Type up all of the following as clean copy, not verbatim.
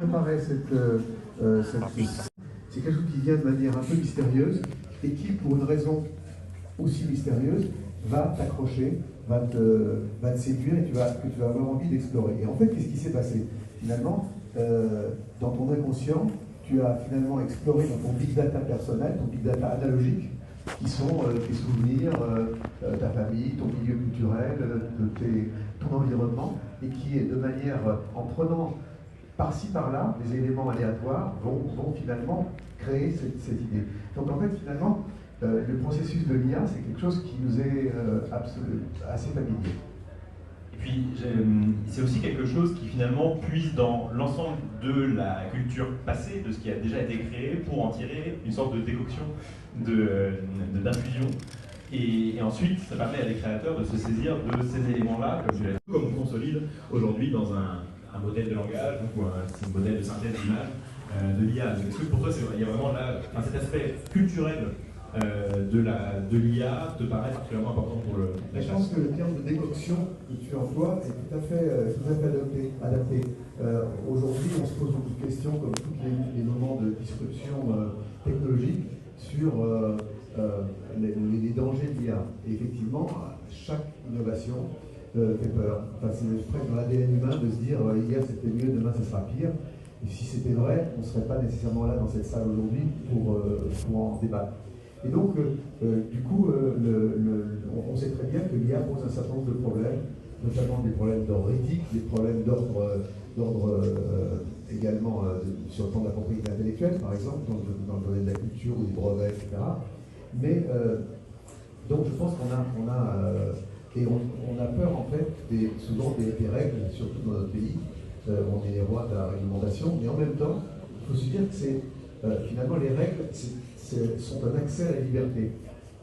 Apparaît c'est quelque chose qui vient de manière un peu mystérieuse et qui, pour une raison aussi mystérieuse, va t'accrocher, va te séduire et que tu vas avoir envie d'explorer. Et en fait, qu'est-ce qui s'est passé? Finalement, dans ton inconscient, tu as finalement exploré dans ton big data personnel, ton big data analogique, qui sont tes souvenirs, ta famille, ton milieu culturel, ton environnement, et qui, de manière, en prenant par-ci, par-là, des éléments aléatoires vont finalement créer cette idée. Donc en fait, finalement, le processus de l'IA, c'est quelque chose qui nous est assez familier. Et puis, c'est aussi quelque chose qui finalement puise dans l'ensemble de la culture passée, de ce qui a déjà été créé, pour en tirer une sorte de décoction, d'infusion. Et ensuite, ça permet à des créateurs de se saisir de ces éléments-là, comme on consolide aujourd'hui dans un modèle de langage ou un modèle de synthèse d'image de l'IA. Est-ce que pour toi, il y a vraiment là, cet aspect culturel de l'IA te paraît particulièrement important pour le... Je pense que le terme de décoction que tu emploies est tout à fait adapté. Aujourd'hui, on se pose beaucoup de questions, comme tous les moments de disruption technologique, sur les dangers de l'IA. Et effectivement, chaque innovation fait peur. Enfin, c'est presque dans l'ADN humain de se dire hier c'était mieux, demain ce sera pire. Et si c'était vrai, on ne serait pas nécessairement là dans cette salle aujourd'hui pour en débattre. Et donc, du coup, on sait très bien que l'IA pose un certain nombre de problèmes, notamment des problèmes d'ordre éthique, des problèmes d'ordre également sur le plan de la propriété intellectuelle, par exemple, dans le domaine de la culture ou des brevets, etc. Mais donc je pense qu'on a peur en fait souvent des règles, surtout dans notre pays. On est les rois de la réglementation, mais en même temps, il faut se dire que finalement les règles sont un accès à la liberté.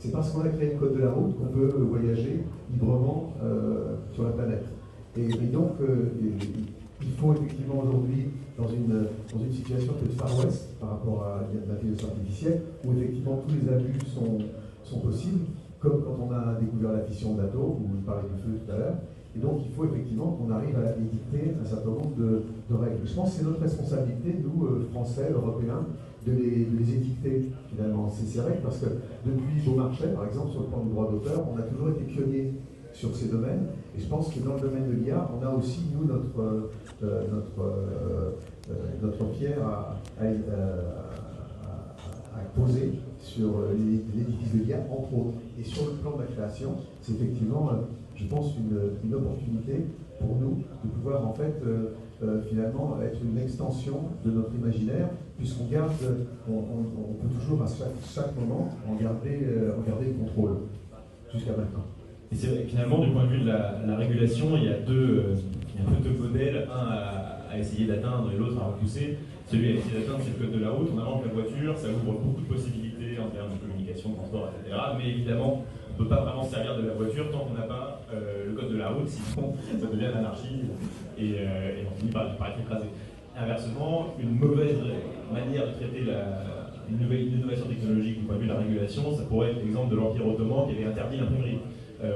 C'est parce qu'on a créé le code de la route qu'on peut voyager librement sur la planète. Et donc, il faut effectivement aujourd'hui, dans une situation un peu de Far West par rapport à l'intelligence artificielle, où effectivement tous les abus sont possibles, comme quand on a découvert la fission d'atomes, où je parlais du feu tout à l'heure. Et donc, il faut effectivement qu'on arrive à édicter un certain nombre de règles. Je pense que c'est notre responsabilité, nous, Français, Européens, de les édicter finalement ces règles, parce que depuis Beaumarchais, par exemple, sur le plan du droit d'auteur, on a toujours été pionniers sur ces domaines. Et je pense que dans le domaine de l'IA, on a aussi, nous, notre pierre à poser sur l'édifice de l'IA, entre autres. Et sur le plan de la création, c'est effectivement, je pense, une opportunité pour nous de pouvoir en fait finalement être une extension de notre imaginaire, puisqu'on garde, on peut toujours à chaque moment en garder le contrôle, jusqu'à maintenant. Et c'est vrai, finalement, du point de vue de la régulation, il y a deux modèles, un à essayer d'atteindre et l'autre à repousser. Celui à essayer d'atteindre, c'est le code de la route. On invente la voiture, ça ouvre beaucoup de possibilités en termes de communication, de transport, etc. Mais évidemment, on ne peut pas vraiment se servir de la voiture tant qu'on n'a pas le code de la route, sinon ça devient l'anarchie et on finit par être écrasé. Inversement, une mauvaise manière de traiter une nouvelle innovation technologique du point de vue de la régulation, ça pourrait être l'exemple de l'Empire ottoman qui avait interdit l'imprimerie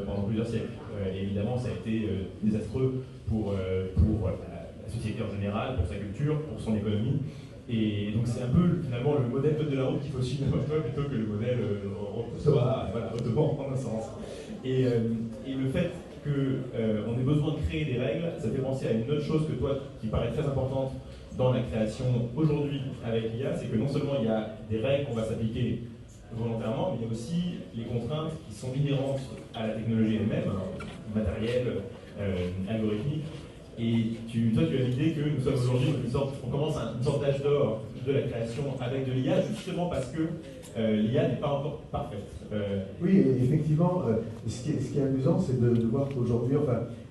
pendant plusieurs siècles. Et évidemment, ça a été désastreux pour la société en général, pour sa culture, pour son économie. Et donc c'est un peu finalement le modèle code de la route qu'il faut suivre plutôt que le modèle ottoman en un sens. Et le fait qu'on ait besoin de créer des règles, ça fait penser à une autre chose que toi, qui paraît très importante dans la création aujourd'hui avec l'IA, c'est que non seulement il y a des règles qu'on va s'appliquer volontairement, mais il y a aussi les contraintes qui sont inhérentes à la technologie elle-même, matérielle, algorithmique. Et toi, tu as l'idée que nous sommes aujourd'hui on commence une sorte d'âge d'or de la création avec de l'IA, justement parce que l'IA n'est pas encore parfaite. Oui, effectivement, ce qui est amusant, c'est de voir qu'aujourd'hui,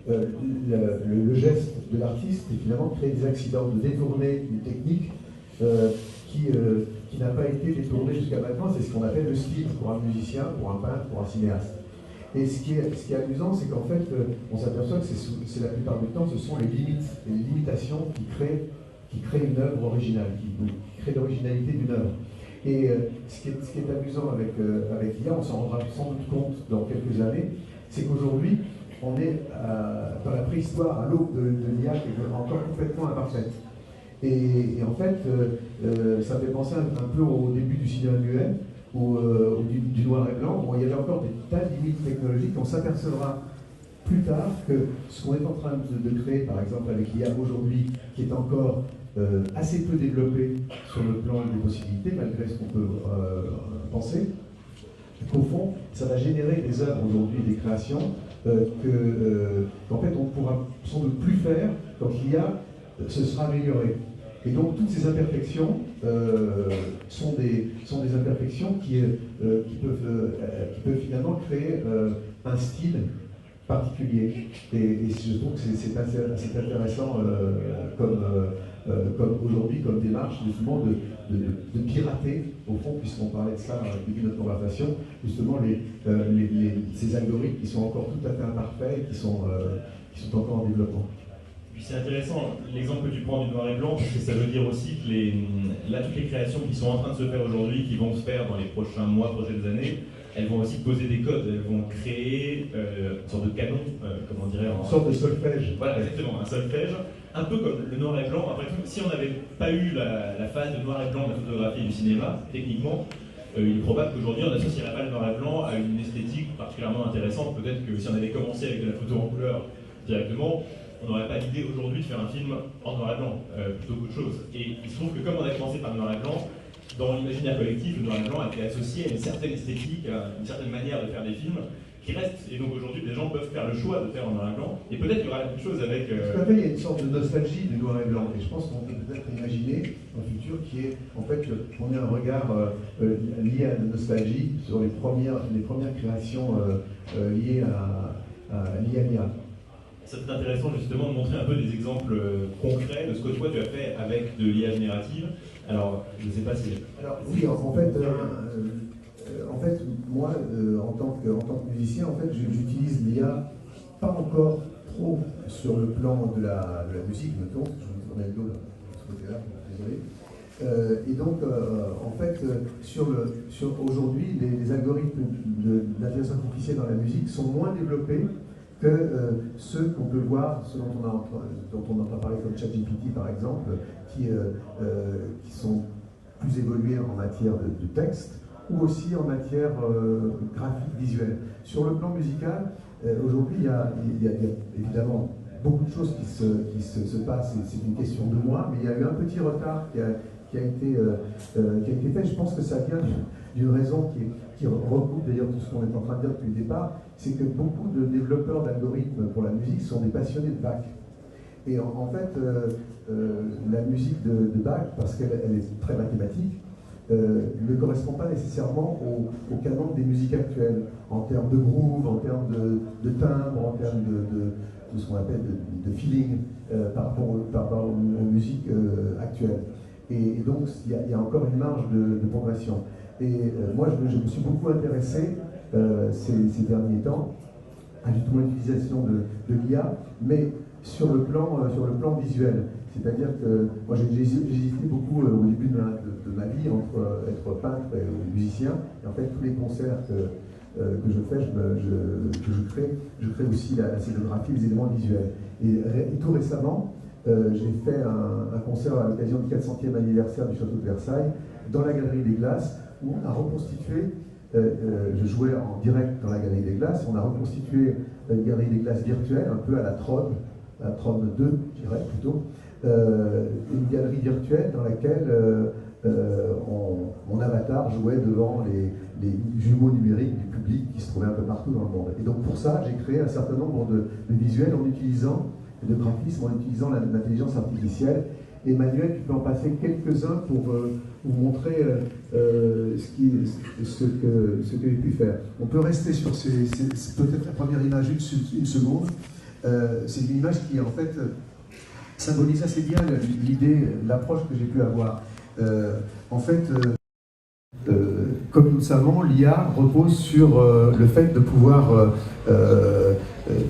le geste de l'artiste est finalement de créer des accidents, de détourner une technique qui n'a pas été détournée jusqu'à maintenant. C'est ce qu'on appelle le style pour un musicien, pour un peintre, pour un cinéaste. Et ce qui est amusant, c'est qu'en fait, on s'aperçoit que c'est la plupart du temps, ce sont les limites, les limitations qui créent une œuvre originale, qui créent l'originalité d'une œuvre. Et ce qui est amusant avec l'IA, on s'en rendra sans doute compte dans quelques années, c'est qu'aujourd'hui, on est dans la préhistoire, à l'aube de l'IA qui est encore complètement imparfaite. Et en fait, ça me fait penser un peu au début du cinéma muet, ou du noir et blanc, où il y avait encore des tas de limites technologiques. On s'apercevra plus tard que ce qu'on est en train de créer, par exemple avec l'IA aujourd'hui, qui est encore assez peu développé sur le plan des possibilités, malgré ce qu'on peut penser, qu'au fond, ça va générer des œuvres aujourd'hui, des créations, qu'en fait on pourra sans doute plus faire quand l'IA se sera améliorée. Et donc toutes ces imperfections sont des imperfections qui peuvent finalement créer un style particulier. Et je trouve que c'est assez intéressant comme aujourd'hui, comme démarche, justement, de pirater, au fond, puisqu'on parlait de ça au début de notre conversation, justement ces algorithmes qui sont encore tout à fait imparfaits, qui sont encore en développement. Puis c'est intéressant, l'exemple que tu prends du noir et blanc, parce que ça veut dire aussi que toutes les créations qui sont en train de se faire aujourd'hui, qui vont se faire dans les prochains mois, prochaines années, elles vont aussi poser des codes, elles vont créer une sorte de canon, comment on dirait une sorte de solfège. Voilà, exactement, un solfège, un peu comme le noir et blanc. Après tout, si on n'avait pas eu la phase de noir et blanc de la photographie et du cinéma, techniquement, il est probable qu'aujourd'hui on n'associerait pas le noir et blanc à une esthétique particulièrement intéressante. Peut-être que si on avait commencé avec de la photo en couleur directement, on n'aurait pas l'idée aujourd'hui de faire un film en noir et blanc, plutôt qu'autre chose. Et il se trouve que comme on a commencé par le noir et blanc, dans l'imaginaire collectif, le noir et blanc a été associé à une certaine esthétique, à une certaine manière de faire des films qui reste. Et donc aujourd'hui, les gens peuvent faire le choix de faire en noir et blanc. Et peut-être qu'il y aura la même chose avec... Tout à fait, il y a une sorte de nostalgie du noir et blanc. Et je pense qu'on peut peut-être imaginer un futur qui est, en fait, qu'on ait un regard lié à la nostalgie sur les premières créations liées à l'IA. C'est intéressant justement de montrer un peu des exemples concrets de ce que toi tu as fait avec de l'IA générative. Alors, je ne sais pas si... Alors oui, en fait, moi, en tant que musicien, en fait, j'utilise l'IA pas encore trop sur le plan de la musique, mettons, je mets le dos de ce côté-là, désolé. Et donc, en fait, aujourd'hui, les algorithmes d'intelligence artificielle dans la musique sont moins développés que ceux qu'on peut voir, ceux dont on entend parler comme ChatGPT par exemple, qui sont plus évolués en matière de texte ou aussi en matière graphique, visuelle. Sur le plan musical, aujourd'hui il y a évidemment beaucoup de choses qui se passent, et c'est une question de moi, mais il y a eu un petit retard qui a été fait. Je pense que ça vient d'une raison qui regroupe d'ailleurs tout ce qu'on est en train de dire depuis le départ, c'est que beaucoup de développeurs d'algorithmes pour la musique sont des passionnés de Bach. Et en fait, la musique de Bach, parce qu'elle est très mathématique, ne correspond pas nécessairement au canon des musiques actuelles, en termes de groove, en termes de timbre, en termes de ce qu'on appelle de feeling par rapport aux musiques actuelles. Et donc, il y a encore une marge de progression. Et moi, je me suis beaucoup intéressé ces derniers temps à justement l'utilisation de l'IA, mais sur le plan visuel. C'est-à-dire que moi, j'ai hésité beaucoup au début de ma vie entre être peintre et musicien. Et en fait, tous les concerts que je fais, je crée aussi la scénographie, les éléments visuels. Et tout récemment, j'ai fait un concert à l'occasion du 400e anniversaire du château de Versailles, dans la Galerie des Glaces, où on a reconstitué, je jouais en direct dans la Galerie des Glaces, on a reconstitué une Galerie des Glaces virtuelle, un peu à la Tron 2, je dirais plutôt, une galerie virtuelle dans laquelle mon avatar jouait devant les jumeaux numériques du public qui se trouvaient un peu partout dans le monde. Et donc pour ça, j'ai créé un certain nombre de visuels de graphisme en utilisant l'intelligence artificielle. Emmanuel, tu peux en passer quelques-uns pour vous montrer ce que j'ai pu faire. On peut rester sur peut-être la première image une seconde. C'est une image qui en fait symbolise assez bien l'idée, l'approche que j'ai pu avoir. En fait, comme nous le savons, l'IA repose sur le fait de pouvoir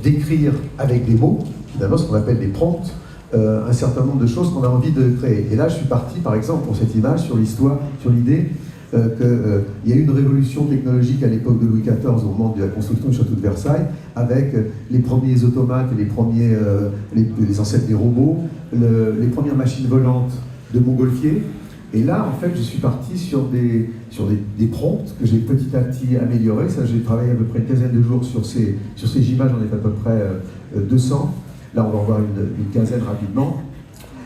décrire avec des mots, finalement ce qu'on appelle des prompts, un certain nombre de choses qu'on a envie de créer. Et là, je suis parti, par exemple, pour cette image, sur l'idée qu'il y a eu une révolution technologique à l'époque de Louis XIV, au moment de la construction du château de Versailles, avec les premiers automates et les ancêtres des robots, les premières machines volantes de Montgolfier. Et là, en fait, je suis parti sur des prompts que j'ai petit à petit améliorés. Ça, j'ai travaillé à peu près une quinzaine de jours sur ces images, on est à peu près 200. Là, on va en voir une quinzaine rapidement.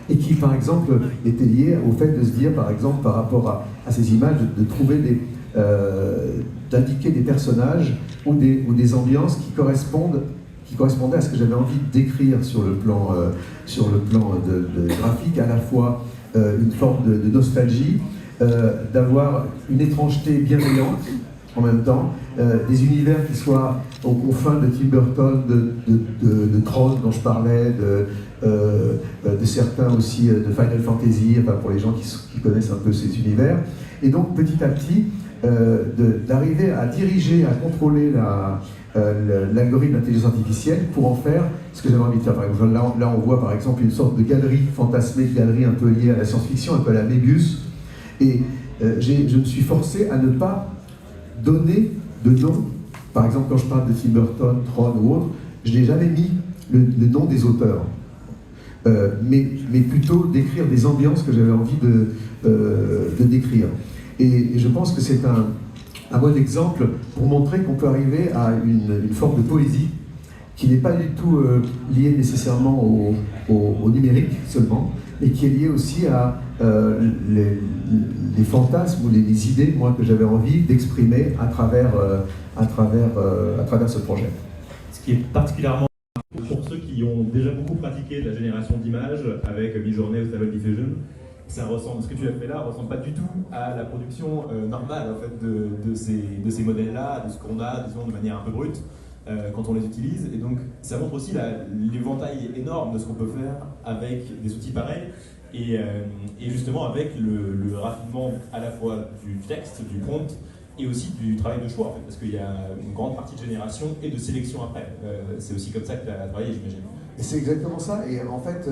Et qui, par exemple, était lié au fait de se dire, par exemple, par rapport à ces images, de trouver d'indiquer des personnages ou des ambiances qui correspondaient à ce que j'avais envie de décrire sur le plan de graphique, à la fois une forme de nostalgie, d'avoir une étrangeté bienveillante en même temps, des univers qui soient aux confins de Tim Burton, de Tron dont je parlais, de certains aussi de Final Fantasy, enfin pour les gens qui connaissent un peu ces univers. Et donc petit à petit, d'arriver à diriger, à contrôler l'algorithme d'intelligence artificielle pour en faire ce que j'avais envie de faire. Par exemple, là, on voit par exemple une sorte de galerie fantasmée, de galerie un peu liée à la science-fiction, un peu à la Mébius. Et je me suis forcé à ne pas donner de nom. Par exemple, quand je parle de Tim Burton, Tron ou autre, je n'ai jamais mis le nom des auteurs. Mais plutôt décrire des ambiances que j'avais envie de décrire. Et je pense que c'est un bon exemple pour montrer qu'on peut arriver à une forme de poésie qui n'est pas du tout liée nécessairement au numérique seulement, mais qui est liée aussi à les fantasmes ou les idées, moi, que j'avais envie d'exprimer à travers ce projet. Ce qui est particulièrement pour ceux qui ont déjà beaucoup pratiqué la génération d'images avec Midjourney ou Stable Diffusion, ça ressemble, ce que tu as fait là ressemble pas du tout à la production normale en fait, de ces modèles-là, de ce qu'on a, disons, de manière un peu brute quand on les utilise. Et donc ça montre aussi l'éventail énorme de ce qu'on peut faire avec des outils pareils et justement avec le raffinement à la fois du texte, du prompt, et aussi du travail de choix, en fait, parce qu'il y a une grande partie de génération et de sélection après. C'est aussi comme ça que tu as travaillé, j'imagine. Et c'est exactement ça. Et en fait,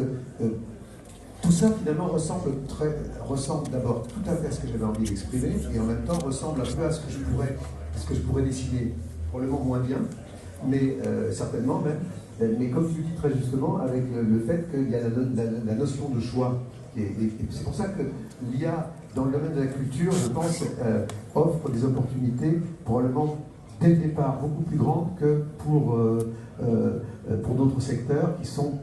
tout ça finalement ressemble d'abord tout à fait à ce que j'avais envie d'exprimer, et en même temps ressemble un peu à ce que je pourrais dessiner, probablement moins bien, mais certainement même. Mais comme tu dis très justement, avec le fait qu'il y a la notion de choix. Et c'est pour ça que l'IA, dans le domaine de la culture, je pense, offre des opportunités probablement dès le départ beaucoup plus grandes que pour d'autres secteurs qui sont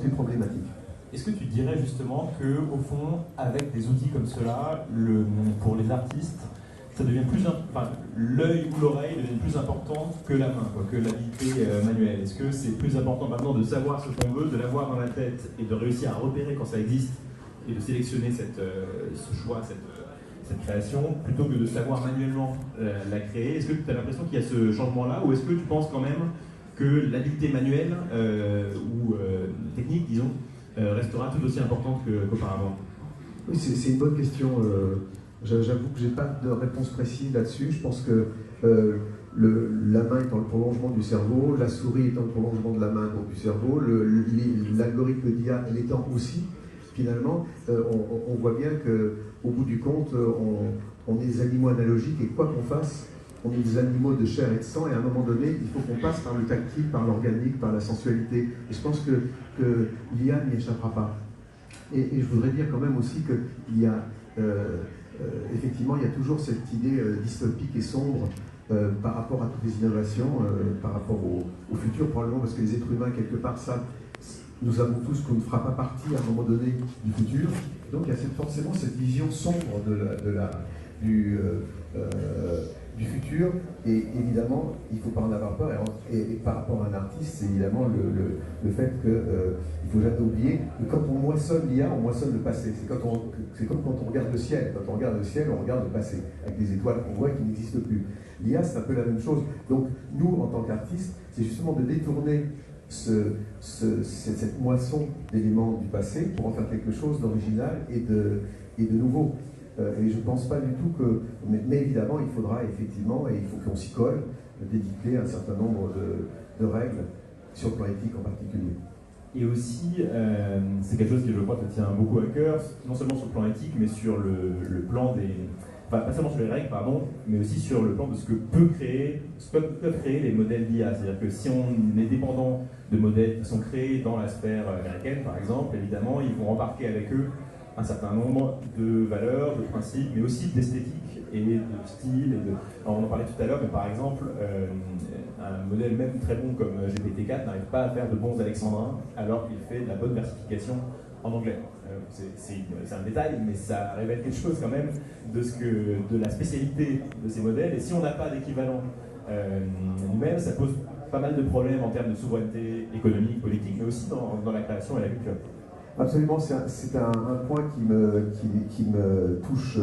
plus problématiques. Est-ce que tu dirais justement qu'au fond, avec des outils comme cela, pour les artistes, ça devient l'œil ou l'oreille devient plus important que la main, que l'habileté manuelle? Est-ce que c'est plus important maintenant de savoir ce qu'on veut, de l'avoir dans la tête et de réussir à repérer quand ça existe et de sélectionner ce choix, cette création, plutôt que de savoir manuellement la créer? Est-ce que tu as l'impression qu'il y a ce changement-là, ou est-ce que tu penses quand même que l'habileté manuelle ou technique, disons, restera tout aussi importante qu'auparavant? Oui, c'est une bonne question. J'avoue que je n'ai pas de réponse précise là-dessus. Je pense que la main étant le prolongement du cerveau, la souris étant le prolongement de la main, donc du cerveau, l'algorithme d'IA l'étant aussi, finalement, on voit bien qu'au bout du compte, on est des animaux analogiques, et quoi qu'on fasse, on est des animaux de chair et de sang, et à un moment donné, il faut qu'on passe par le tactile, par l'organique, par la sensualité. Et je pense que l'IA n'y échappera pas. Et je voudrais dire quand même aussi qu'il y a, effectivement, il y a toujours cette idée dystopique et sombre par rapport à toutes les innovations, par rapport au futur, probablement parce que les êtres humains, quelque part, savent. Nous savons tous qu'on ne fera pas partie à un moment donné du futur. Donc il y a forcément cette vision sombre du futur. Et évidemment, il ne faut pas en avoir peur. Et par rapport à un artiste, c'est évidemment le fait qu'il ne faut jamais oublier que quand on moissonne l'IA, on moissonne le passé. C'est comme quand on regarde le ciel. Quand on regarde le ciel, on regarde le passé, avec des étoiles qu'on voit qui n'existent plus. L'IA, c'est un peu la même chose. Donc nous, en tant qu'artistes, c'est justement de détourner cette moisson d'éléments du passé pour en faire quelque chose d'original et de nouveau. Et je ne pense pas du tout que... Mais évidemment, il faudra effectivement, et il faut qu'on s'y colle, d'édicter un certain nombre de règles, sur le plan éthique en particulier. Et aussi, c'est quelque chose qui, je crois, te tient beaucoup à cœur, non seulement sur le plan éthique, mais sur le plan enfin pas seulement sur les règles, pardon, mais aussi sur le plan de ce que peuvent créer les modèles d'IA. C'est-à-dire que si on est dépendant de modèles qui sont créés dans la sphère américaine, par exemple, évidemment, ils vont embarquer avec eux un certain nombre de valeurs, de principes, mais aussi d'esthétique et de style. Alors, on en parlait tout à l'heure, mais par exemple, un modèle même très bon comme GPT-4 n'arrive pas à faire de bons alexandrins alors qu'il fait de la bonne versification en anglais. C'est un détail, mais ça révèle quelque chose quand même de la spécialité de ces modèles. Et si on n'a pas d'équivalent nous-mêmes, ça pose pas mal de problèmes en termes de souveraineté économique, politique, mais aussi dans la création et la culture. Absolument, c'est un point qui me touche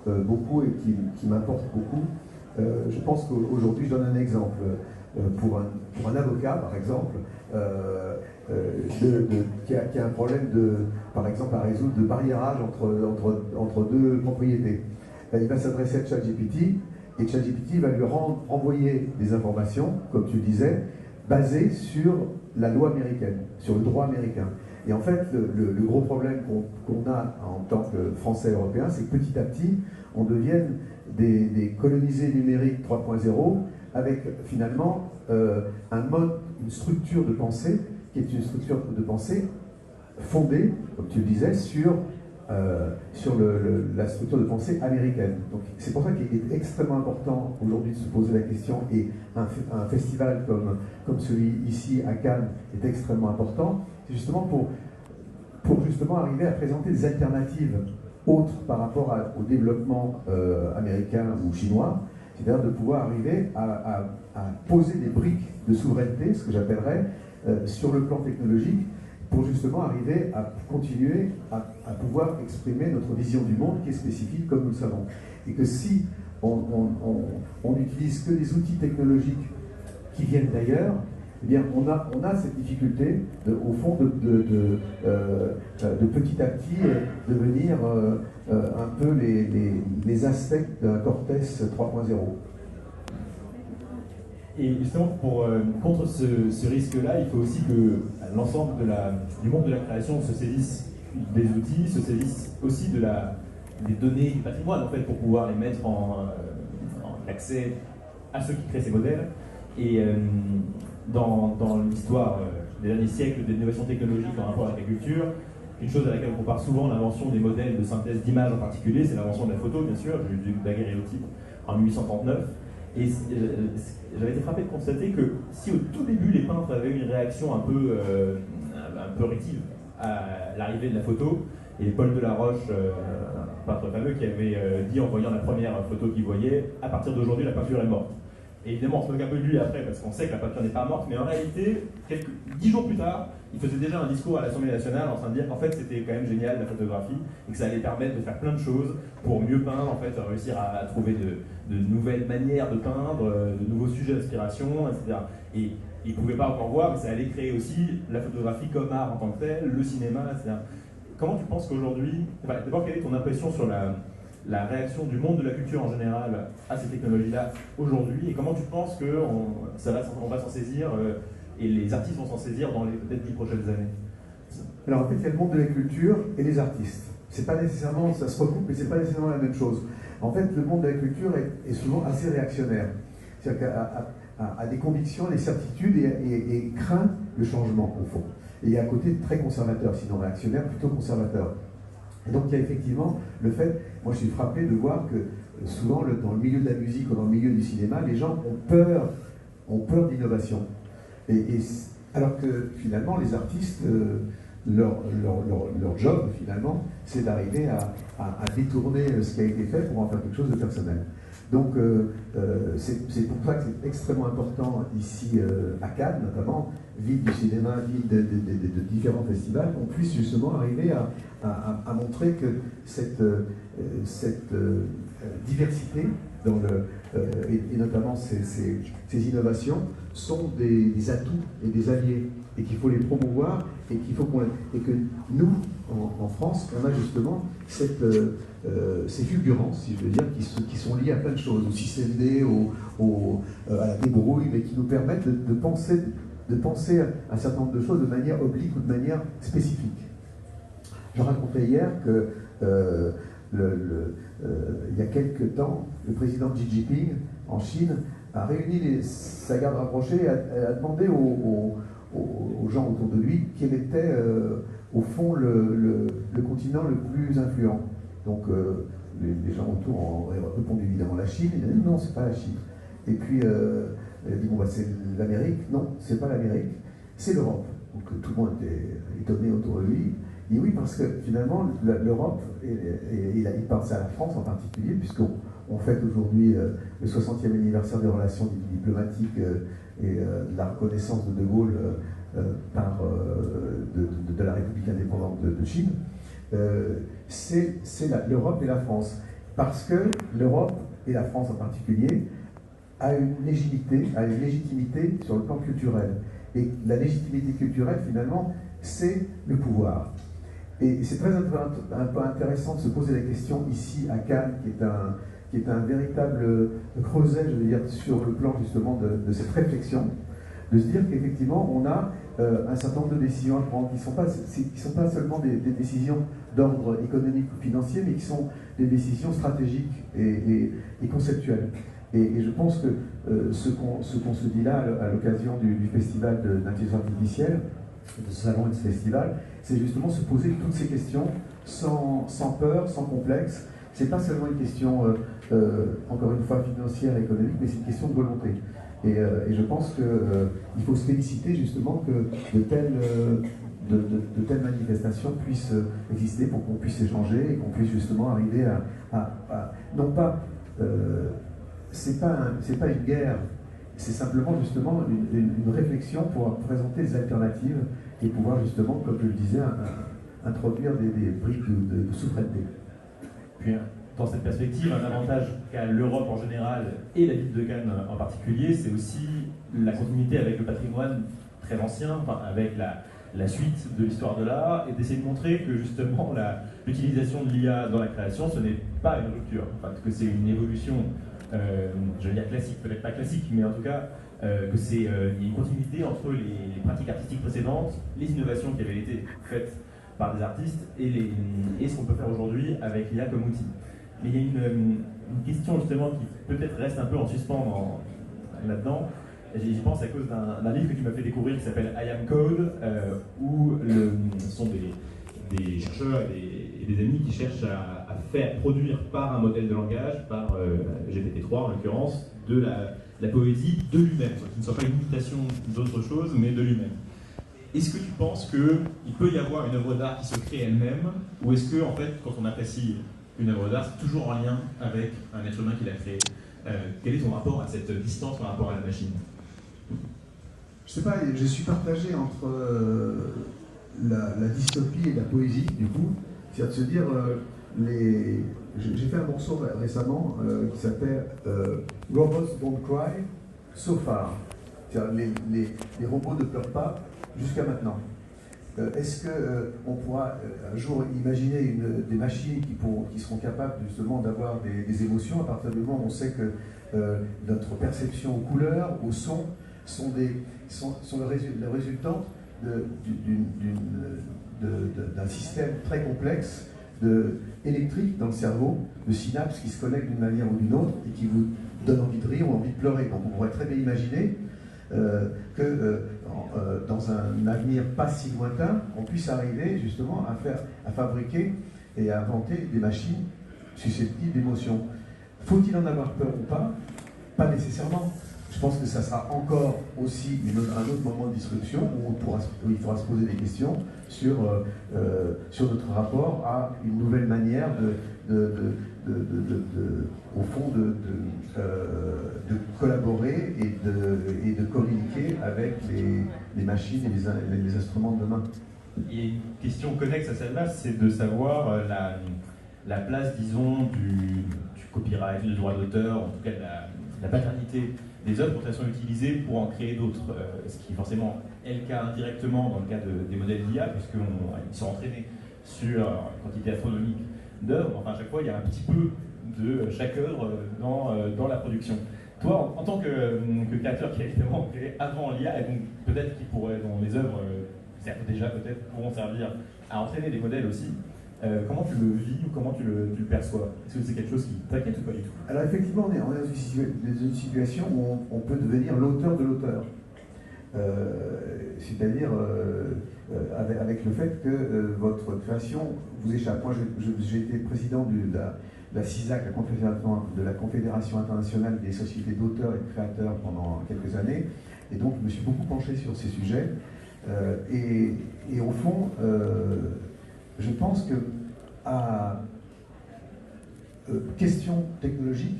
beaucoup et qui m'importe beaucoup. Je pense qu'aujourd'hui, je donne un exemple. Pour un avocat, par exemple, qui a un problème, par exemple, à résoudre de barriérage entre deux propriétés. Il va s'adresser à ChatGPT et ChatGPT va lui renvoyer des informations, comme tu disais, basées sur la loi américaine, sur le droit américain. Et en fait, le gros problème qu'on a en tant que Français et Européens, c'est que petit à petit, on devienne des colonisés numériques 3.0 avec finalement un mode, une structure de pensée qui est une structure de pensée fondée, comme tu le disais, sur la structure de pensée américaine. Donc c'est pour ça qu'il est extrêmement important aujourd'hui de se poser la question, et un festival comme celui ici à Cannes est extrêmement important, c'est justement pour justement arriver à présenter des alternatives autres par rapport au développement américain ou chinois, c'est-à-dire de pouvoir arriver à poser des briques de souveraineté, ce que j'appellerais, sur le plan technologique, pour justement arriver à continuer à pouvoir exprimer notre vision du monde qui est spécifique, comme nous le savons. Et que si on n'utilise que des outils technologiques qui viennent d'ailleurs, eh bien, on a cette difficulté, au fond, de petit à petit devenir un peu les aspects d'un Cortex 3.0. Et justement, contre ce risque-là, il faut aussi que l'ensemble du monde de la création se saisisse des outils, se saisisse aussi des données du patrimoine, en fait, pour pouvoir les mettre en accès à ceux qui créent ces modèles. Et dans l'histoire des derniers siècles de l'innovation technologique en rapport avec la culture, une chose à laquelle on compare souvent l'invention des modèles de synthèse d'images en particulier, c'est l'invention de la photo, bien sûr, du daguerréotype en 1839. Et j'avais été frappé de constater que si au tout début les peintres avaient eu une réaction un peu rétive à l'arrivée de la photo, et Paul Delaroche, un peintre fameux, qui avait dit en voyant la première photo qu'il voyait, à partir d'aujourd'hui la peinture est morte. Et évidemment, on se moque un peu de lui après, parce qu'on sait que la peinture n'est pas morte, mais en réalité, 10 jours plus tard, il faisait déjà un discours à l'Assemblée nationale en train de dire qu'en fait, c'était quand même génial la photographie, et que ça allait permettre de faire plein de choses pour mieux peindre, en fait, réussir à trouver de nouvelles manières de peindre, de nouveaux sujets d'inspiration, etc. Et il ne pouvait pas encore voir, mais ça allait créer aussi la photographie comme art en tant que tel, le cinéma, etc. Comment tu penses qu'aujourd'hui, d'abord, quelle est ton impression sur la réaction du monde de la culture en général à ces technologies-là aujourd'hui, et comment tu penses qu'on va s'en saisir et les artistes vont s'en saisir dans les peut-être 10 prochaines années? Alors en fait, il y a le monde de la culture et les artistes. C'est pas nécessairement, ça se recoupe, mais c'est pas nécessairement la même chose. En fait, le monde de la culture est souvent assez réactionnaire. C'est-à-dire qu'à des convictions, des certitudes et craint le changement, au fond. Et il y a un côté très conservateur, sinon réactionnaire, plutôt conservateur. Et donc il y a effectivement le fait, moi je suis frappé de voir que souvent dans le milieu de la musique ou dans le milieu du cinéma, les gens ont peur d'innovation. Alors que finalement les artistes, leur job finalement, c'est d'arriver à détourner ce qui a été fait pour en faire quelque chose de personnel. Donc c'est pour ça que c'est extrêmement important ici à Cannes notamment, ville du cinéma, ville de différents festivals, qu'on puisse justement arriver à montrer que cette diversité et notamment ces innovations sont des atouts et des alliés, et qu'il faut les promouvoir, et que nous, en France, on a justement ces fulgurances, si je veux dire, qui sont liées à plein de choses, au système D, à la débrouille, mais qui nous permettent de penser un certain nombre de choses de manière oblique ou de manière spécifique. Je racontais hier que il y a quelques temps, le président Xi Jinping en Chine a réuni sa garde rapprochée et a demandé aux gens autour de lui quel était au fond le continent le plus influent. Donc les gens autour ont répondu évidemment la Chine. Il a dit non, c'est pas la Chine. Et puis il a dit bon bah c'est l'Amérique. Non, c'est pas l'Amérique, c'est l'Europe. Donc tout le monde était étonné autour de lui. Il dit oui parce que finalement l'Europe, et il pense à la France en particulier, puisqu'on fête aujourd'hui le 60e anniversaire des relations diplomatiques et de la reconnaissance de Gaulle par de la République indépendante de Chine. C'est l'Europe et la France. Parce que l'Europe, et la France en particulier, a une légitimité sur le plan culturel. Et la légitimité culturelle, finalement, c'est le pouvoir. Et c'est très un peu intéressant de se poser la question ici à Cannes, qui est un véritable creuset, je veux dire, sur le plan justement de cette réflexion, de se dire qu'effectivement, on a un certain nombre de décisions à prendre qui ne sont pas seulement des décisions d'ordre économique ou financier, mais qui sont des décisions stratégiques et conceptuelles. Et je pense que ce qu'on se dit là à l'occasion du festival d'intelligence artificielle, de ce salon et de ce festival, c'est justement se poser toutes ces questions sans peur, sans complexe. C'est pas seulement une question, encore une fois, financière, économique, mais c'est une question de volonté. Et je pense qu'il faut se féliciter justement que de telles manifestations puissent exister pour qu'on puisse échanger et qu'on puisse justement arriver à non pas, c'est pas une guerre, c'est simplement justement une réflexion pour présenter des alternatives et pouvoir justement, comme je le disais, introduire des briques de souveraineté. Puis, dans cette perspective, un avantage qu'a l'Europe en général et la ville de Cannes en particulier, c'est aussi la continuité avec le patrimoine très ancien, enfin, avec la suite de l'histoire de l'art, et d'essayer de montrer que justement l'utilisation de l'IA dans la création, ce n'est pas une rupture, enfin, que c'est une évolution, je veux dire classique, peut-être pas classique, mais en tout cas que c'est il y a une continuité entre les pratiques artistiques précédentes, les innovations qui avaient été faites par des artistes et ce qu'on peut faire aujourd'hui avec l'IA comme outil. Mais il y a une question justement qui peut-être reste un peu en suspens là-dedans. J'y pense à cause d'un livre que tu m'as fait découvrir qui s'appelle I Am Code, où ce sont des chercheurs et des amis qui cherchent à faire produire par un modèle de langage, par GPT-3 en l'occurrence, de la poésie de lui-même, qui ne soit pas une imitation d'autre chose, mais de lui-même. Est-ce que tu penses qu'il peut y avoir une œuvre d'art qui se crée elle-même, ou est-ce que, en fait, quand on apprécie une œuvre d'art, c'est toujours en lien avec un être humain qui l'a créée? Quel est ton rapport à cette distance par rapport à la machine? Je sais pas, je suis partagé entre la dystopie et la poésie, du coup. C'est-à-dire de se dire, j'ai fait un morceau récemment qui s'appelle Robots Don't Cry So Far. C'est-à-dire les robots ne pleurent pas jusqu'à maintenant. Est-ce qu'on pourra un jour imaginer des machines qui seront capables justement d'avoir des émotions à partir du moment où on sait que notre perception aux couleurs, au son, sont le résultant d'un système très complexe électrique dans le cerveau, de synapses qui se connectent d'une manière ou d'une autre et qui vous donnent envie de rire ou envie de pleurer. Donc on pourrait très bien imaginer que dans un avenir pas si lointain, on puisse arriver justement à fabriquer et à inventer des machines susceptibles d'émotions. Faut-il en avoir peur ou pas? Pas nécessairement. Je pense que ça sera encore aussi un autre moment de disruption où il faudra se poser des questions sur notre rapport à une nouvelle manière au fond de collaborer et de communiquer avec les machines et les instruments de demain. Il y a une question connexe à celle-là, c'est de savoir la place, disons, du copyright, du droit d'auteur, en tout cas de la paternité des œuvres quand elles sont utilisées pour en créer d'autres, ce qui forcément est le cas indirectement dans le cas des modèles d'IA, puisqu'ils sont entraînés sur une quantité astronomique d'œuvres. Enfin, à chaque fois, il y a un petit peu de chaque œuvre dans la production. Toi, en tant que créateur qui a évidemment créé avant l'IA, et donc peut-être qui pourrait, dans les œuvres, déjà peut-être pourront servir à entraîner des modèles aussi, Comment tu le vis ou comment tu le perçois? Est-ce que c'est quelque chose qui t'inquiète ou pas du tout? Alors effectivement, on est dans une situation où on peut devenir l'auteur de l'auteur. C'est-à-dire avec le fait que votre création vous échappe. Moi, j'ai été président de la CISAC, de la Confédération internationale des sociétés d'auteurs et de créateurs pendant quelques années, et donc je me suis beaucoup penché sur ces sujets. Et au fond, je pense que à question technologique,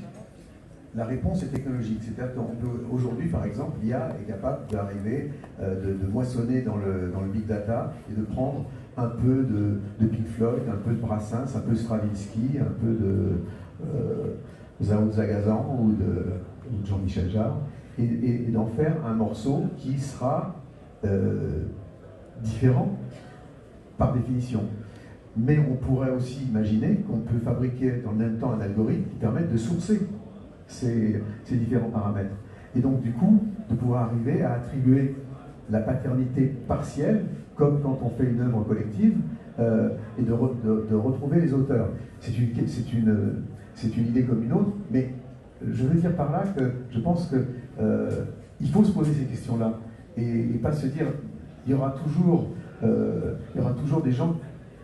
la réponse est technologique. C'est-à-dire qu'on peut aujourd'hui, par exemple, l'IA est capable d'arriver, de moissonner dans le big data et de prendre un peu de Pink Floyd, un peu de Brassens, un peu de Stravinsky, un peu de Zao Zagazan ou de Jean-Michel Jarre, et d'en faire un morceau qui sera différent par définition. Mais on pourrait aussi imaginer qu'on peut fabriquer dans le même temps un algorithme qui permette de sourcer ces différents paramètres. Et donc du coup, de pouvoir arriver à attribuer la paternité partielle, comme quand on fait une œuvre collective, et de retrouver les auteurs. C'est une idée comme une autre, mais je veux dire par là que je pense qu'il faut se poser ces questions-là, et pas se dire il y aura toujours des gens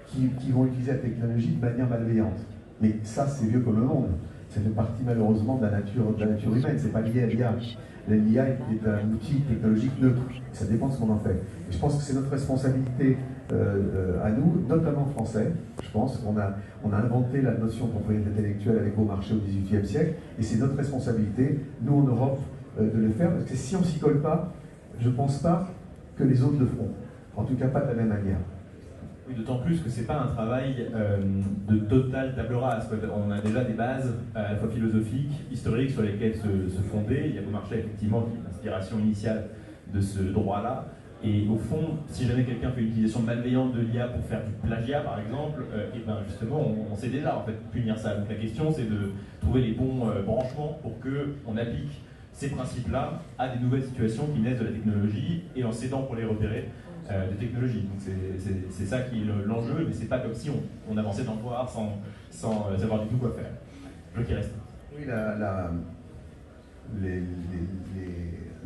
qui vont utiliser la technologie de manière malveillante. Mais ça, c'est vieux comme le monde. Ça fait partie malheureusement de la nature humaine. C'est pas lié à l'IA. L'IA est un outil technologique neutre. Ça dépend de ce qu'on en fait. Et je pense que c'est notre responsabilité à nous, notamment français. Je pense qu'on a inventé la notion de propriété intellectuelle avec Beaumarchais au XVIIIe siècle. Et c'est notre responsabilité, nous en Europe, de le faire. Parce que si on s'y colle pas, je pense pas que les autres le feront. En tout cas, pas de la même manière. Oui, d'autant plus que c'est pas un travail de totale table rase. On a déjà des bases à la fois philosophiques, historiques sur lesquelles se fonder. Il y a Beaumarchais effectivement qui est l'inspiration initiale de ce droit-là. Et au fond, si jamais quelqu'un fait l'utilisation malveillante de l'IA pour faire du plagiat par exemple, et ben justement on sait déjà en fait punir ça. Donc la question c'est de trouver les bons branchements pour qu'on applique ces principes-là à des nouvelles situations qui naissent de la technologie et en s'aidant pour les repérer des technologies. Donc c'est ça qui est l'enjeu, mais c'est pas comme si on avançait dans le noir sans savoir du tout quoi faire. Le qui reste. Oui,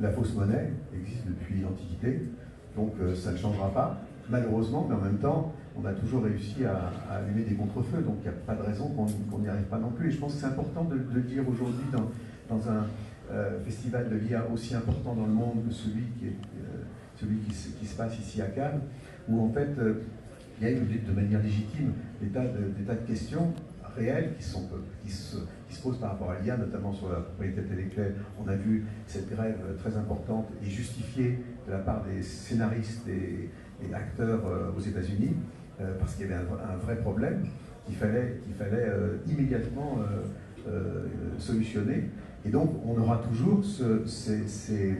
la fausse monnaie existe depuis l'Antiquité, donc ça ne changera pas, malheureusement, mais en même temps, on a toujours réussi à allumer des contre-feux, donc il n'y a pas de raison qu'on n'y arrive pas non plus. Et je pense que c'est important de le dire aujourd'hui dans un festival de l'IA aussi important dans le monde que celui qui se passe ici à Cannes, où en fait il y a eu de manière légitime des tas de questions réelles qui se posent par rapport à l'IA, notamment sur la propriété intellectuelle. On a vu cette grève très importante et justifiée de la part des scénaristes et acteurs aux États-Unis, parce qu'il y avait un vrai problème qu'il fallait immédiatement solutionner. Et donc on aura toujours ces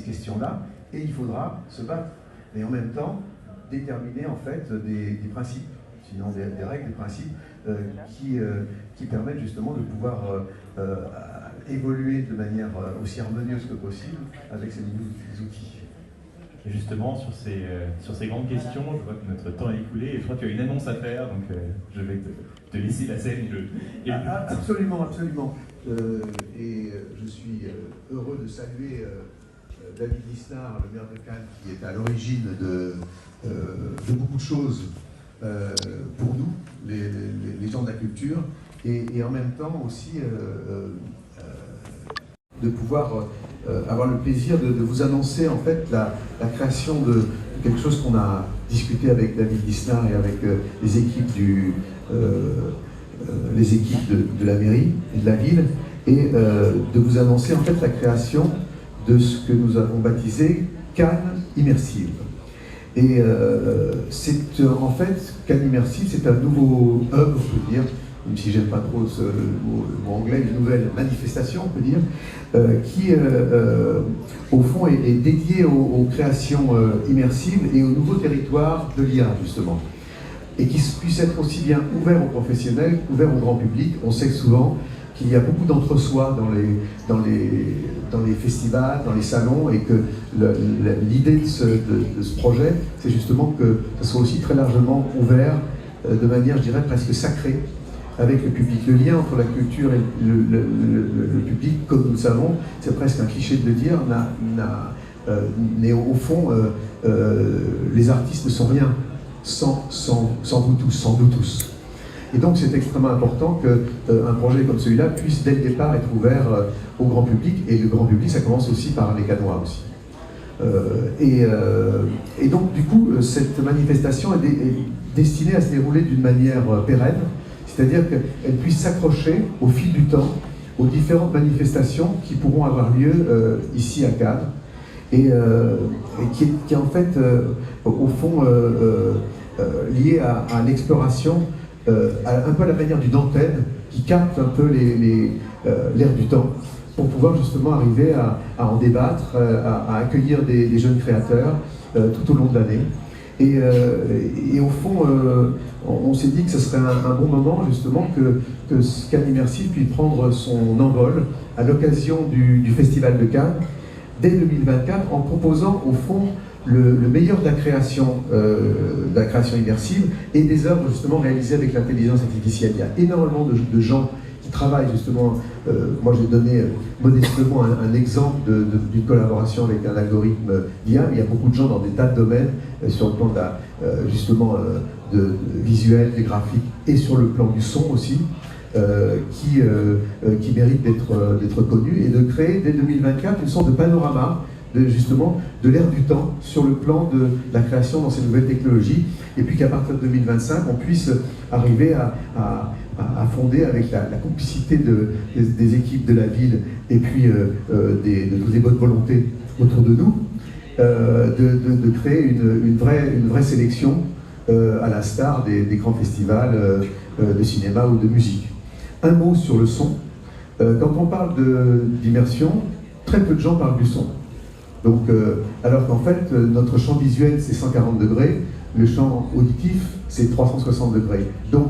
questions-là, et il faudra se battre. Mais en même temps, déterminer en fait des principes, sinon des règles, des principes qui permettent justement de pouvoir évoluer de manière aussi harmonieuse que possible avec ces nouveaux outils. Et justement, sur ces grandes questions, je vois que notre temps est écoulé et je crois que tu as une annonce à faire, donc je vais te laisser la scène. Absolument, absolument. Et je suis heureux de saluer David Lisnard, le maire de Cannes, qui est à l'origine de beaucoup de choses pour nous, les gens de la culture, et en même temps aussi de pouvoir avoir le plaisir de vous annoncer en fait la création de quelque chose qu'on a discuté avec David Lisnard et avec les équipes de la mairie et de la ville, et de vous annoncer en fait la création de ce que nous avons baptisé Cannes Immersive. Et c'est en fait, Cannes Immersive, c'est un nouveau hub, on peut dire, même si j'aime pas trop le mot anglais, une nouvelle manifestation, on peut dire, qui au fond est dédiée aux créations immersives et aux nouveaux territoires de l'IA, justement. Et qui puisse être aussi bien ouvert aux professionnels, ouvert au grand public. On sait souvent qu'il y a beaucoup d'entre-soi dans les festivals, dans les salons, et que l'idée de ce projet, c'est justement que ce soit aussi très largement ouvert de manière, je dirais, presque sacrée avec le public. Le lien entre la culture et le public, comme nous le savons, c'est presque un cliché de le dire, n'est au fond, les artistes ne sont rien sans vous tous, sans nous tous. Et donc c'est extrêmement important qu'un projet comme celui-là puisse dès le départ être ouvert au grand public, et le grand public ça commence aussi par les Cannois aussi. Et donc du coup cette manifestation est destinée à se dérouler d'une manière pérenne, c'est-à-dire qu'elle puisse s'accrocher au fil du temps aux différentes manifestations qui pourront avoir lieu ici à Cannes, et qui est en fait au fond liée à l'exploration, un peu à la manière du Dantène, qui capte un peu l'air du temps, pour pouvoir justement arriver à en débattre, à accueillir des jeunes créateurs tout au long de l'année. Et au fond, on s'est dit que ce serait un bon moment justement que Cannes Immersive puisse prendre son envol à l'occasion du Festival de Cannes dès 2024, en proposant au fond le meilleur de la création immersive et des œuvres justement réalisées avec l'intelligence artificielle. Il y a énormément de gens qui travaillent justement, moi j'ai donné modestement un exemple d'une collaboration avec un algorithme d'IA, mais il y a beaucoup de gens dans des tas de domaines, sur le plan justement de visuel, des graphiques, et sur le plan du son aussi, qui méritent d'être connus, et de créer dès 2024 une sorte de panorama justement de l'ère du temps sur le plan de la création dans ces nouvelles technologies, et puis qu'à partir de 2025 on puisse arriver à fonder avec la complicité des équipes de la ville et puis de toutes les bonnes volontés autour de nous, de créer une vraie sélection à la star des grands festivals de cinéma ou de musique. Un mot sur le son. Quand on parle d'immersion, très peu de gens parlent du son. Donc, alors qu'en fait, notre champ visuel, c'est 140 degrés, le champ auditif, c'est 360 degrés. Donc,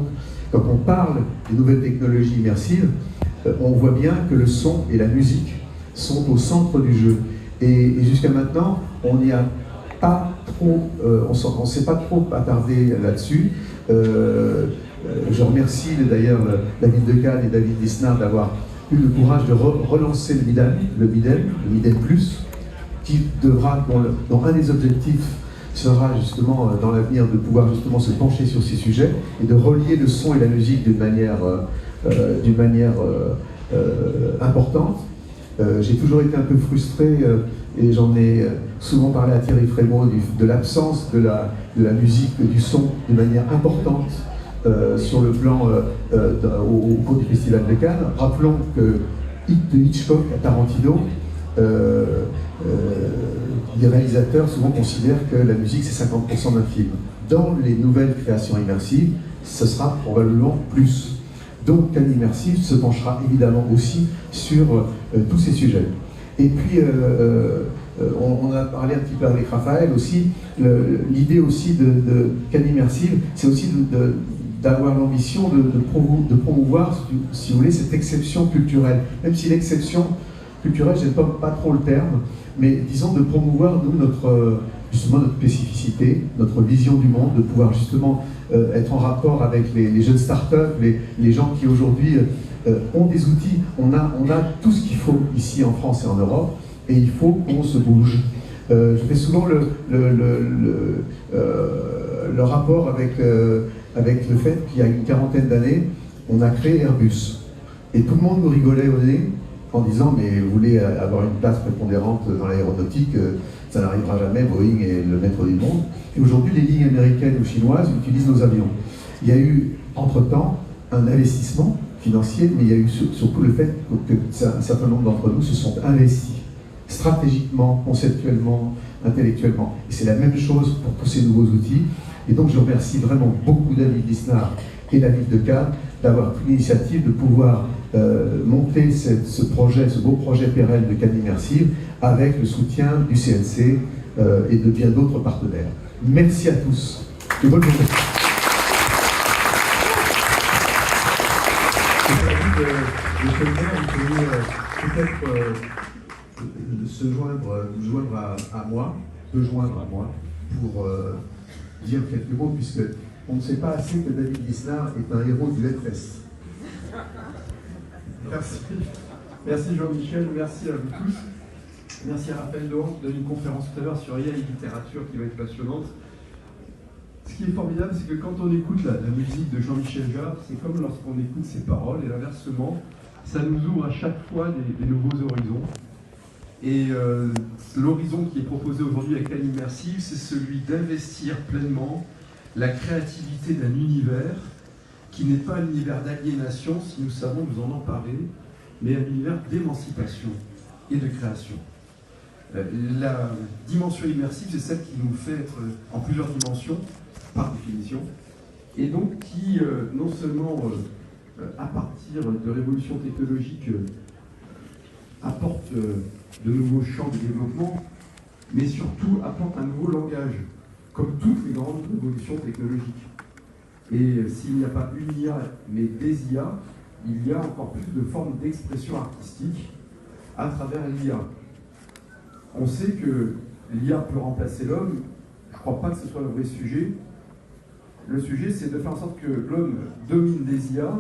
quand on parle des nouvelles technologies immersives, on voit bien que le son et la musique sont au centre du jeu. Et jusqu'à maintenant, on n'y a pas trop, on ne s'est pas trop attardé là-dessus. Je remercie d'ailleurs la ville de Cannes et David Lisnard d'avoir eu le courage de relancer le Midem Plus, qui devra, dont un des objectifs sera justement dans l'avenir de pouvoir justement se pencher sur ces sujets et de relier le son et la musique d'une manière importante. J'ai toujours été un peu frustré, et j'en ai souvent parlé à Thierry Frémaux, de l'absence de la musique, du son de manière importante sur le plan au cours du Festival de Cannes. Rappelons que de Hitchcock à Tarantino, les réalisateurs souvent considèrent que la musique c'est 50% d'un film. Dans les nouvelles créations immersives, ce sera probablement plus. Donc Cannes Immersive se penchera évidemment aussi sur tous ces sujets. Et puis on a parlé un petit peu avec Raphaël aussi, l'idée aussi de Cannes Immersive, c'est aussi d'avoir l'ambition de promouvoir, si vous voulez, cette exception culturelle. Même si l'exception culturelle, je n'aime pas trop le terme, mais disons de promouvoir nous justement notre spécificité, notre vision du monde, de pouvoir justement être en rapport avec les jeunes startups, les gens qui aujourd'hui ont des outils. On a tout ce qu'il faut ici en France et en Europe, et il faut qu'on se bouge. Je fais souvent le rapport avec le fait qu'il y a une quarantaine d'années, on a créé Airbus. Et tout le monde nous rigolait au nez en disant « mais vous voulez avoir une place prépondérante dans l'aéronautique, ça n'arrivera jamais, Boeing est le maître du monde ». Et aujourd'hui, les lignes américaines ou chinoises utilisent nos avions. Il y a eu, entre-temps, un investissement financier, mais il y a eu surtout le fait qu'un certain nombre d'entre nous se sont investis stratégiquement, conceptuellement, intellectuellement. Et c'est la même chose pour tous ces nouveaux outils. Et donc je remercie vraiment beaucoup David Lisnard et la ville de Cannes d'avoir pris l'initiative de pouvoir monter ce beau projet pérenne de Cannes Immersive avec le soutien du CNC et de bien d'autres partenaires. Merci à tous et bonne journée. Peut-être nous joindre à moi pour dire quelques mots, puisque On ne sait pas assez que David Lisnard est un héros du lettresse. Merci. Merci Jean-Michel, merci à vous tous. Merci à Raphaël Laurent qui donne une conférence tout à l'heure sur IA et littérature qui va être passionnante. Ce qui est formidable, c'est que quand on écoute la musique de Jean-Michel Jarre, c'est comme lorsqu'on écoute ses paroles, et inversement, ça nous ouvre à chaque fois des nouveaux horizons. Et l'horizon qui est proposé aujourd'hui avec Cannes Immersive, c'est celui d'investir pleinement la créativité d'un univers qui n'est pas un univers d'aliénation, si nous savons nous en emparer, mais un univers d'émancipation et de création. La dimension immersive, c'est celle qui nous fait être en plusieurs dimensions, par définition, et donc qui, non seulement à partir de révolutions technologiques, apporte de nouveaux champs de développement, mais surtout apporte un nouveau langage, comme toutes les grandes révolutions technologiques. Et s'il n'y a pas une IA, mais des IA, il y a encore plus de formes d'expression artistique à travers l'IA. On sait que l'IA peut remplacer l'homme. Je ne crois pas que ce soit le vrai sujet. Le sujet, c'est de faire en sorte que l'homme domine des IA,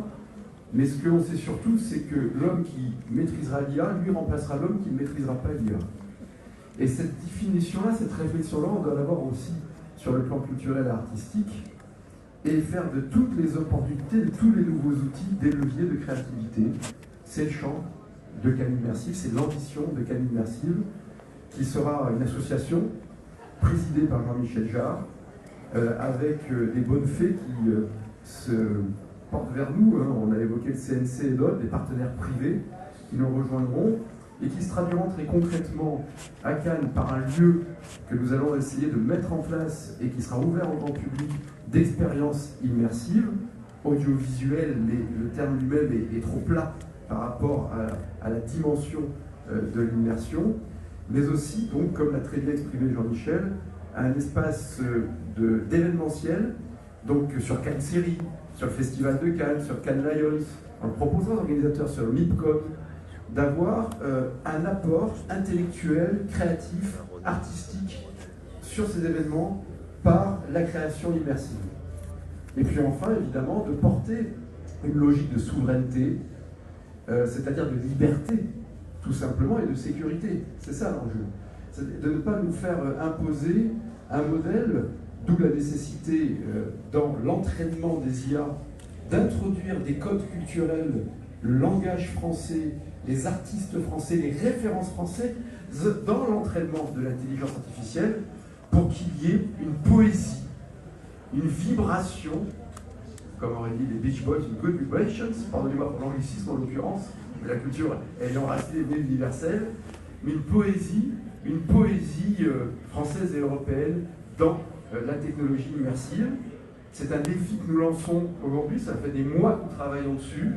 mais ce que l'on sait surtout, c'est que l'homme qui maîtrisera l'IA, lui remplacera l'homme qui ne maîtrisera pas l'IA. Et cette définition-là, cette réflexion-là, on doit l'avoir aussi sur le plan culturel et artistique, et faire de toutes les opportunités, de tous les nouveaux outils, des leviers de créativité. C'est le champ de Cannes Immersive, c'est l'ambition de Cannes Immersive, qui sera une association présidée par Jean-Michel Jarre, avec des bonnes fées qui se portent vers nous. On a évoqué le CNC et d'autres, des partenaires privés qui nous rejoindront et qui se traduiront très concrètement à Cannes par un lieu que nous allons essayer de mettre en place et qui sera ouvert au grand public d'expériences immersives, audiovisuelles, mais le terme lui-même est trop plat par rapport à la dimension de l'immersion, mais aussi, donc, comme l'a très bien exprimé Jean-Michel, un espace d'événementiel, donc sur Cannes Série, sur le Festival de Cannes, sur Cannes Lions, en proposant aux organisateurs sur le MIPCOM d'avoir un apport intellectuel, créatif, artistique sur ces événements par la création immersive. Et puis enfin, évidemment, de porter une logique de souveraineté, c'est-à-dire de liberté, tout simplement, et de sécurité. C'est ça l'enjeu. C'est de ne pas nous faire imposer un modèle, d'où la nécessité, dans l'entraînement des IA, d'introduire des codes culturels, le langage français, les artistes français, les références françaises, dans l'entraînement de l'intelligence artificielle, pour qu'il y ait une poésie, une vibration, comme auraient dit les Beach Boys, une good vibrations, pardonnez-moi pour l'anglicisme en l'occurrence, mais la culture ayant racine universelle, mais une poésie française et européenne dans la technologie immersive. C'est un défi que nous lançons aujourd'hui, ça fait des mois que nous travaillons dessus.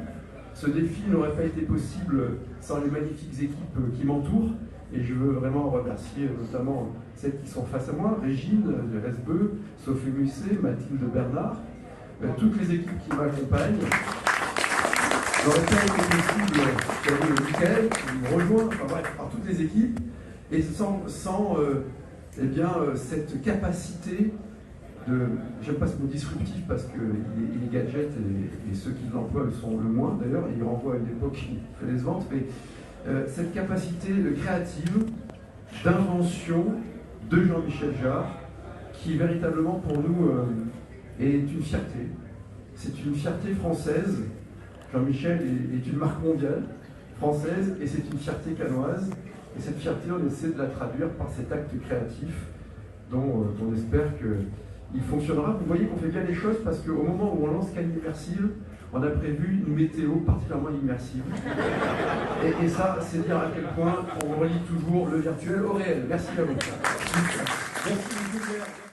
Ce défi n'aurait pas été possible sans les magnifiques équipes qui m'entourent, et je veux vraiment remercier notamment celles qui sont face à moi, Régine de Resbeu, Sophie Musset, Mathilde Bernard, toutes les équipes qui m'accompagnent. Ça n'aurait pas été possible, j'avais Michael qui me rejoint, enfin bref, par toutes les équipes, et sans cette capacité de, j'aime pas ce mot disruptif parce que il est gadget et ceux qui l'emploient le sont le moins d'ailleurs, et il renvoie à une époque qui fait les ventes, mais cette capacité de créative, d'invention de Jean-Michel Jarre, qui véritablement pour nous est une fierté. C'est une fierté française. Jean-Michel est une marque mondiale française et c'est une fierté cannoise. Et cette fierté, on essaie de la traduire par cet acte créatif dont on espère qu'il fonctionnera. Vous voyez qu'on fait bien les choses parce qu'au moment où on lance Cannes Immersive, on a prévu une météo particulièrement immersive. Et ça, c'est dire à quel point on relie toujours le virtuel au réel. Merci à vous. Merci beaucoup.